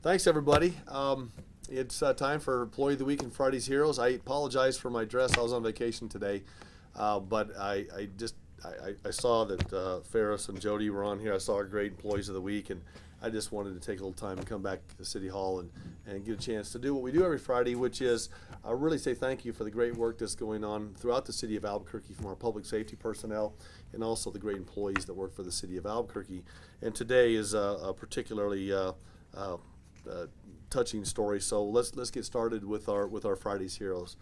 Thanks, everybody. It's time for Employee of the Week and Friday's Heroes. I apologize for my dress. I was on vacation today, but I saw that Ferris and Jody were on here. I saw our great Employees of the Week, and I just wanted to take a little time and come back to City Hall and get a chance to do what we do every Friday, which is really say thank you for the great work that's going on throughout the city of Albuquerque from our public safety personnel and also the great employees that work for the city of Albuquerque. And today is a particularly touching story. So let's get started with our Friday's Heroes.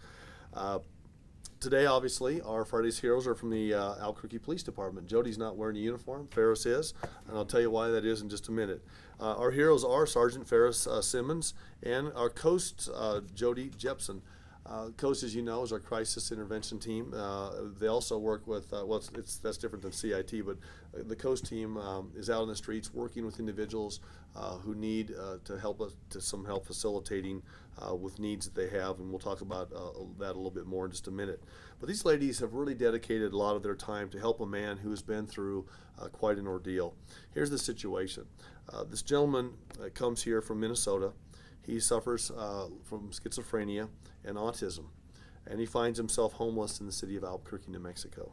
Today, obviously, our Friday's Heroes are from the Albuquerque Police Department. Jody's not wearing a uniform. Ferris is, and I'll tell you why that is in just a minute. Our heroes are Sergeant Ferris Simmons and our Coast Jody Jepson. Coast, as you know, is our crisis intervention team. They also work with, that's different than CIT, but the Coast team is out in the streets working with individuals who need to some help facilitating with needs that they have, and we'll talk about that a little bit more in just a minute. But these ladies have really dedicated a lot of their time to help a man who has been through quite an ordeal. Here's the situation. This gentleman comes here from Minnesota. He suffers from schizophrenia and autism, and he finds himself homeless in the city of Albuquerque, New Mexico.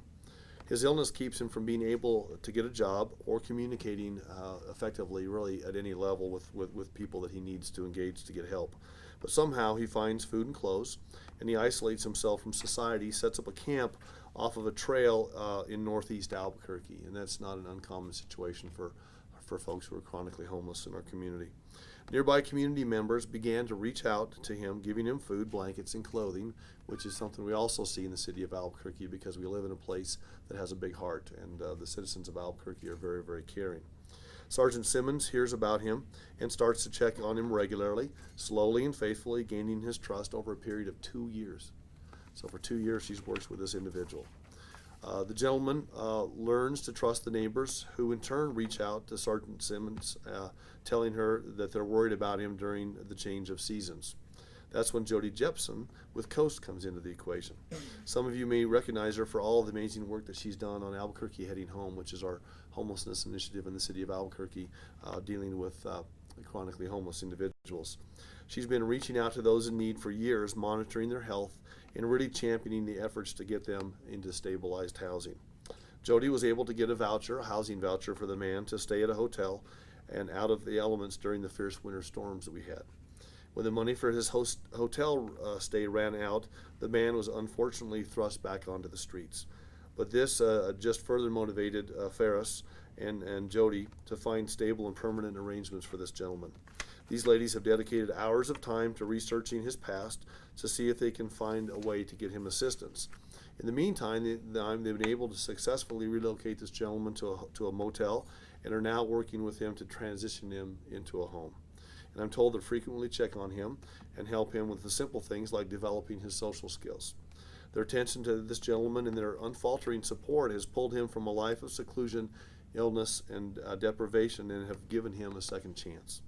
His illness keeps him from being able to get a job or communicating effectively, really, at any level with people that he needs to engage to get help. But somehow he finds food and clothes, and he isolates himself from society, sets up a camp off of a trail in northeast Albuquerque, and that's not an uncommon situation for folks who are chronically homeless in our community. Nearby community members began to reach out to him, giving him food, blankets, and clothing, which is something we also see in the city of Albuquerque because we live in a place that has a big heart, and the citizens of Albuquerque are very, very caring. Sergeant Simmons hears about him and starts to check on him regularly, slowly and faithfully gaining his trust over a period of 2 years. So for 2 years, he's worked with this individual. The gentleman learns to trust the neighbors, who in turn reach out to Sergeant Simmons, telling her that they're worried about him during the change of seasons. That's when Jody Jepson with Coast comes into the equation. Some of you may recognize her for all of the amazing work that she's done on Albuquerque Heading Home, which is our homelessness initiative in the city of Albuquerque, dealing with chronically homeless individuals. She's been reaching out to those in need for years, monitoring their health, and really championing the efforts to get them into stabilized housing. Jody was able to get a housing voucher for the man to stay at a hotel and out of the elements during the fierce winter storms that we had. When the money for his hotel stay ran out, the man was unfortunately thrust back onto the streets. But this just further motivated Ferris and Jody to find stable and permanent arrangements for this gentleman. These ladies have dedicated hours of time to researching his past to see if they can find a way to get him assistance. In the meantime, they've been able to successfully relocate this gentleman to a motel and are now working with him to transition him into a home. And I'm told to frequently check on him and help him with the simple things like developing his social skills. Their attention to this gentleman and their unfaltering support has pulled him from a life of seclusion, illness, and deprivation, and have given him a second chance.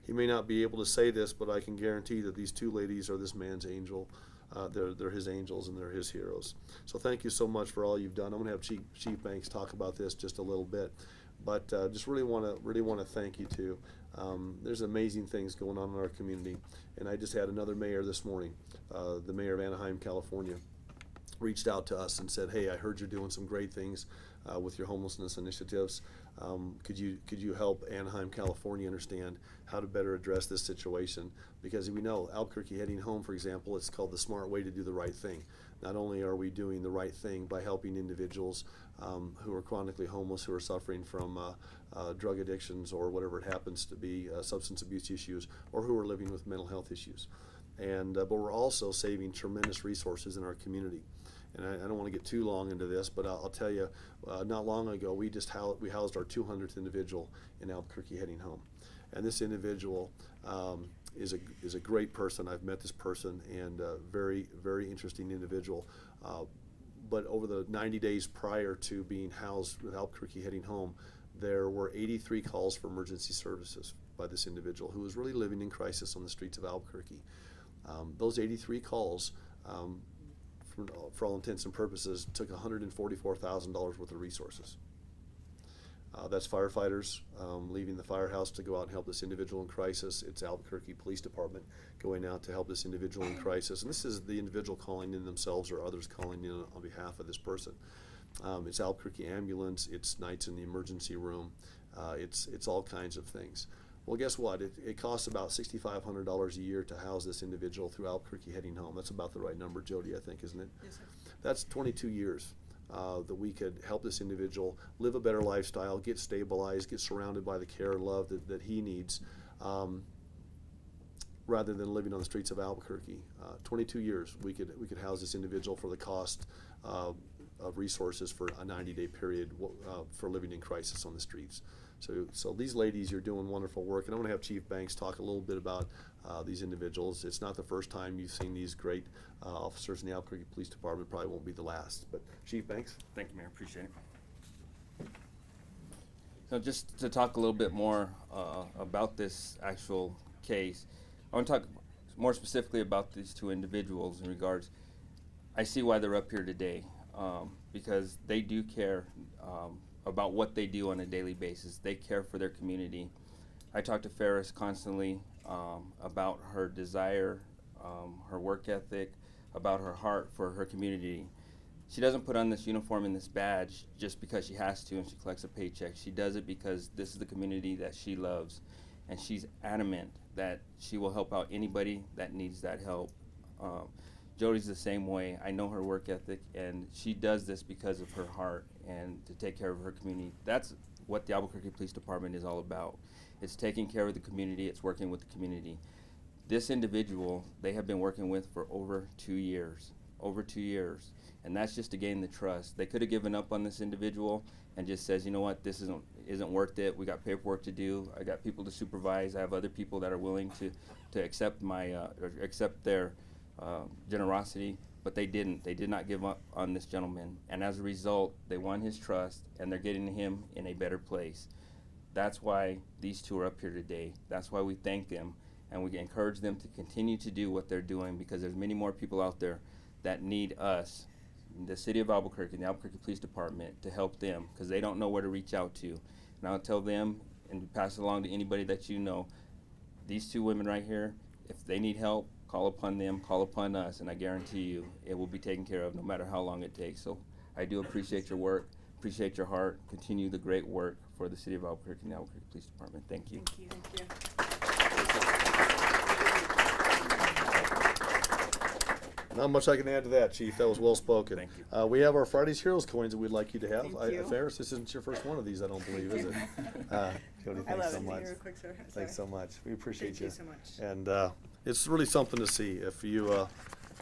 He may not be able to say this, but I can guarantee that these two ladies are this man's angel. They're his angels and they're his heroes. So thank you so much for all you've done. I'm going to have Chief Banks talk about this just a little bit, but just really want to thank you too. There's amazing things going on in our community, and I just had another mayor this morning, the mayor of Anaheim, California, reached out to us and said, "Hey, I heard you're doing some great things with your homelessness initiatives. Could you help Anaheim, California understand how to better address this situation?" Because we know Albuquerque Heading Home, for example, it's called the smart way to do the right thing. Not only are we doing the right thing by helping individuals who are chronically homeless, who are suffering from drug addictions or whatever it happens to be, substance abuse issues, or who are living with mental health issues. But we're also saving tremendous resources in our community. And I don't want to get too long into this, but I'll tell you, not long ago we housed our 200th individual in Albuquerque Heading Home, and this individual is a great person. I've met this person, and very, very interesting individual. But over the 90 days prior to being housed with Albuquerque Heading Home, there were 83 calls for emergency services by this individual who was really living in crisis on the streets of Albuquerque. Those 83 calls, for all intents and purposes, took $144,000 worth of resources. That's firefighters leaving the firehouse to go out and help this individual in crisis. It's Albuquerque Police Department going out to help this individual in crisis. And this is the individual calling in themselves or others calling in on behalf of this person. It's Albuquerque ambulance. It's nights in the emergency room. It's all kinds of things. Well, guess what? It costs about $6,500 a year to house this individual through Albuquerque heading home. That's about the right number, Jody, I think, isn't it? Yes, sir. That's 22 years that we could help this individual live a better lifestyle, get stabilized, get surrounded by the care and love that he needs, rather than living on the streets of Albuquerque. 22 years we could house this individual for the cost of resources for a 90-day period for living in crisis on the streets. So these ladies, you're doing wonderful work, and I'm going to have Chief Banks talk a little bit about these individuals. It's not the first time you've seen these great officers in the Albuquerque Police Department. Probably won't be the last. But Chief Banks. Thank you, Mayor. Appreciate it. So just to talk a little bit more about this actual case, I want to talk more specifically about these two individuals in regards. I see why they're up here today, because they do care about what they do on a daily basis. They care for their community. I talk to Ferris constantly about her desire, her work ethic, about her heart for her community. She doesn't put on this uniform and this badge just because she has to and she collects a paycheck. She does it because this is the community that she loves, and she's adamant that she will help out anybody that needs that help. Jody's the same way. I know her work ethic, and she does this because of her heart and to take care of her community. That's what the Albuquerque Police Department is all about. It's taking care of the community. It's working with the community. This individual, they have been working with for over 2 years, and that's just to gain the trust. They could have given up on this individual and just says, you know what, this isn't worth it. We got paperwork to do. I got people to supervise. I have other people that are willing to accept my or accept their generosity, but they didn't. They did not give up on this gentleman, and as a result, they won his trust, and they're getting him in a better place. That's why these two are up here today. That's why we thank them, and we encourage them to continue to do what they're doing, because there's many more people out there that need us, the city of Albuquerque and the Albuquerque Police Department, to help them, because they don't know where to reach out to. And I'll tell them and pass it along to anybody that you know, these two women right here, if they need help, call upon them, call upon us, and I guarantee you it will be taken care of no matter how long it takes. So I do appreciate your work, appreciate your heart. Continue the great work for the city of Albuquerque and the Albuquerque Police Department. Thank you. Thank you. Thank you. Not much I can add to that, Chief. That was well spoken. Thank you. We have our Friday's Heroes coins that we'd like you to have. Thank you. Ferris, this isn't your first one of these, I don't believe, is it? Jody, I thanks love so it. much. You're a quick sir. Thanks so much. We appreciate Thank you so much. And it's really something to see. If you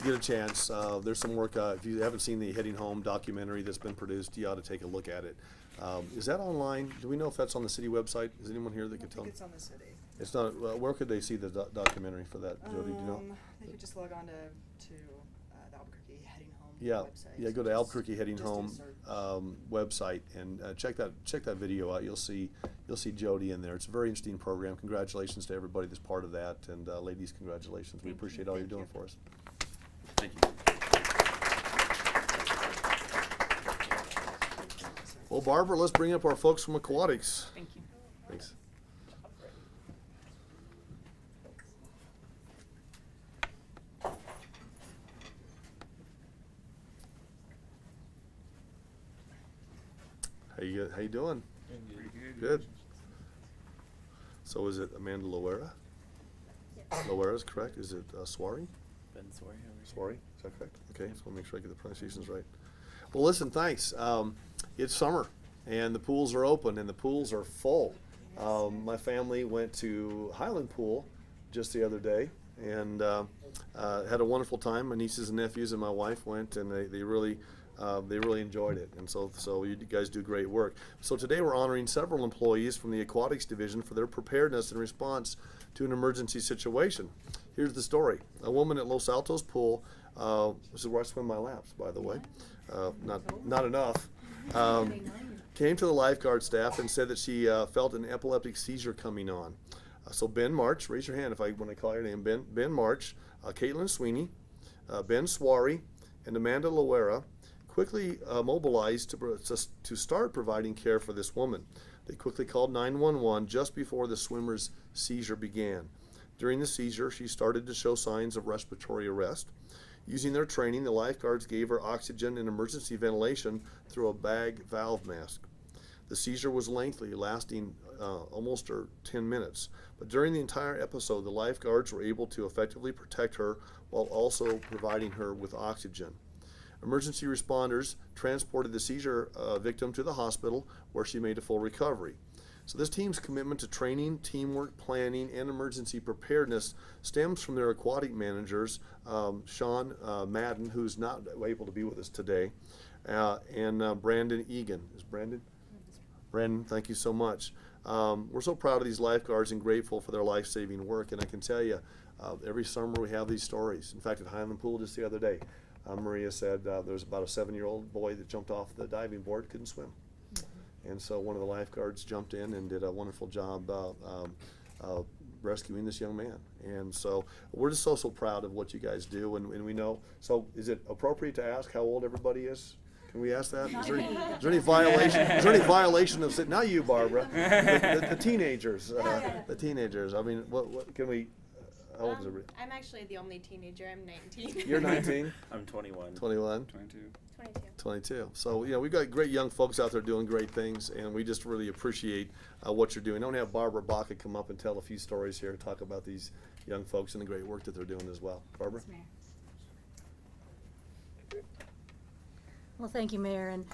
get a chance, there's some work. If you haven't seen the Heading Home documentary that's been produced, you ought to take a look at it. Is that online? Do we know if that's on the city website? Is anyone here that could tell me? It's on the city. It's not. Where could they see the documentary for that, Jody? Do you know? They could just log on to the Albuquerque Heading Home Yeah, website. yeah. Go to Albuquerque Heading just do a Home search. website and check that video out. You'll see Jody in there. It's a very interesting program. Congratulations to everybody that's part of that, and ladies, congratulations. We Thank appreciate you. all you're Thank doing you. for us. Thank you. Well, Barbara, let's bring up our folks from Aquatics. Thank you. Thanks. How you doing? Pretty good. Good. So is it Amanda Loera? Loera is correct. Is it Swari? Ben Sawyer. Swari, is that correct? Okay, just want to make sure I get the pronunciations right. Well, listen, thanks. It's summer, and the pools are open, and the pools are full. My family went to Highland Pool just the other day, and had a wonderful time. My nieces and nephews and my wife went, and they really enjoyed it. And so you guys do great work. So today we're honoring several employees from the Aquatics Division for their preparedness in response to an emergency situation. Here's the story. A woman at Los Altos Pool, this is where I swim my laps, by the way, not enough, came to the lifeguard staff and said that she felt an epileptic seizure coming on. So Ben March, raise your hand when I call your name. Ben March, Caitlin Sweeney, Ben Swari, and Amanda Loera quickly mobilized to start providing care for this woman. They quickly called 911 just before the swimmer's seizure began. During the seizure, she started to show signs of respiratory arrest. Using their training, the lifeguards gave her oxygen and emergency ventilation through a bag valve mask. The seizure was lengthy, lasting almost 10 minutes. But during the entire episode, the lifeguards were able to effectively protect her while also providing her with oxygen. Emergency responders transported the seizure victim to the hospital, where she made a full recovery. So this team's commitment to training, teamwork, planning, and emergency preparedness stems from their aquatic managers, Sean Madden, who's not able to be with us today, and Brandon Egan. Is Brandon? Brandon, thank you so much. We're so proud of these lifeguards and grateful for their life-saving work. And I can tell you, every summer we have these stories. In fact, at Highland Pool just the other day, Maria said there's about a 7-year-old boy that jumped off the diving board, couldn't swim. And so one of the lifeguards jumped in and did a wonderful job rescuing this young man. And so we're just so proud of what you guys do. And we know, so is it appropriate to ask how old everybody is? Can we ask that? Is there any violation? Is there any violation of now you, Barbara, the teenagers, the teenagers? I mean, what can we? How old is everybody? I'm actually the only teenager. I'm 19. You're 19. I'm 21. 21. 22. 22. So, we've got great young folks out there doing great things, and we just really appreciate what you're doing. I want to have Barbara Baca come up and tell a few stories here and talk about these young folks and the great work that they're doing as well. Barbara? Yes, Mayor. Well, thank you, Mayor. And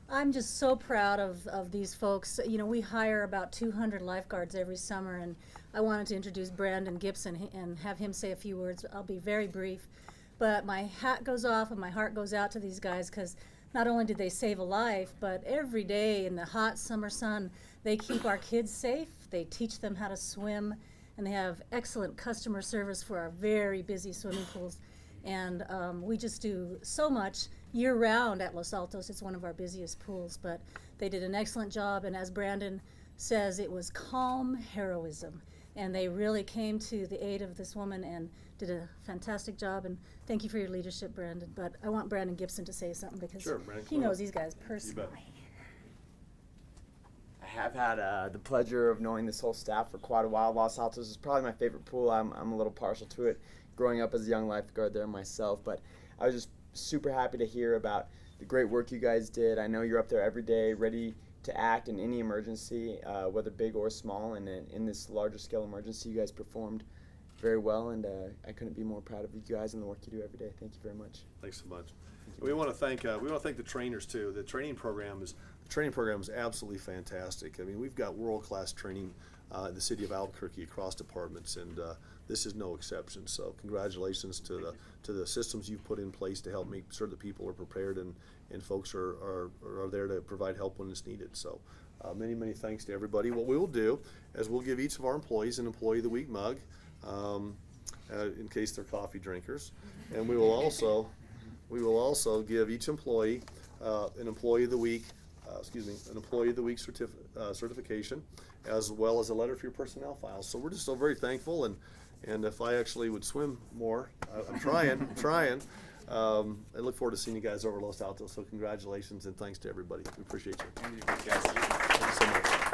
I'm just so proud of these folks. We hire about 200 lifeguards every summer, and I wanted to introduce Brandon Gibson and have him say a few words. I'll be very brief. But my hat goes off and my heart goes out to these guys, because not only did they save a life, but every day in the hot summer sun, they keep our kids safe, they teach them how to swim, and they have excellent customer service for our very busy swimming pools. And we just do so much year-round at Los Altos. It's one of our busiest pools, but they did an excellent job, and as Brandon says, it was calm heroism. And they really came to the aid of this woman and did a fantastic job. And thank you for your leadership, Brandon. But I want Brandon Gibson to say something, because Sure, Brandon, he knows these guys personally. I have had the pleasure of knowing this whole staff for quite a while. Los Altos is probably my favorite pool. I'm a little partial to it, growing up as a young lifeguard there myself. But I was just super happy to hear about the great work you guys did. I know you're up there every day, ready to act in any emergency, whether big or small. And in this larger scale emergency, you guys performed very well, and I couldn't be more proud of you guys and the work you do every day. Thank you very much. Thanks so much. We want to thank the trainers too. The training program is absolutely fantastic. I mean, we've got world-class training in the city of Albuquerque across departments, and this is no exception. So congratulations to the systems you've put in place to help make sure that people are prepared and folks are there to provide help when it's needed. So many thanks to everybody. What we will do is we'll give each of our employees an Employee of the Week mug, in case they're coffee drinkers, and we will also give each employee an Employee of the Week certification, as well as a letter for your personnel files. So we're just so very thankful, and if I actually would swim more, I'm trying. I look forward to seeing you guys over Los Altos. So congratulations and thanks to everybody. We appreciate you. Thank you guys. Thank you so much.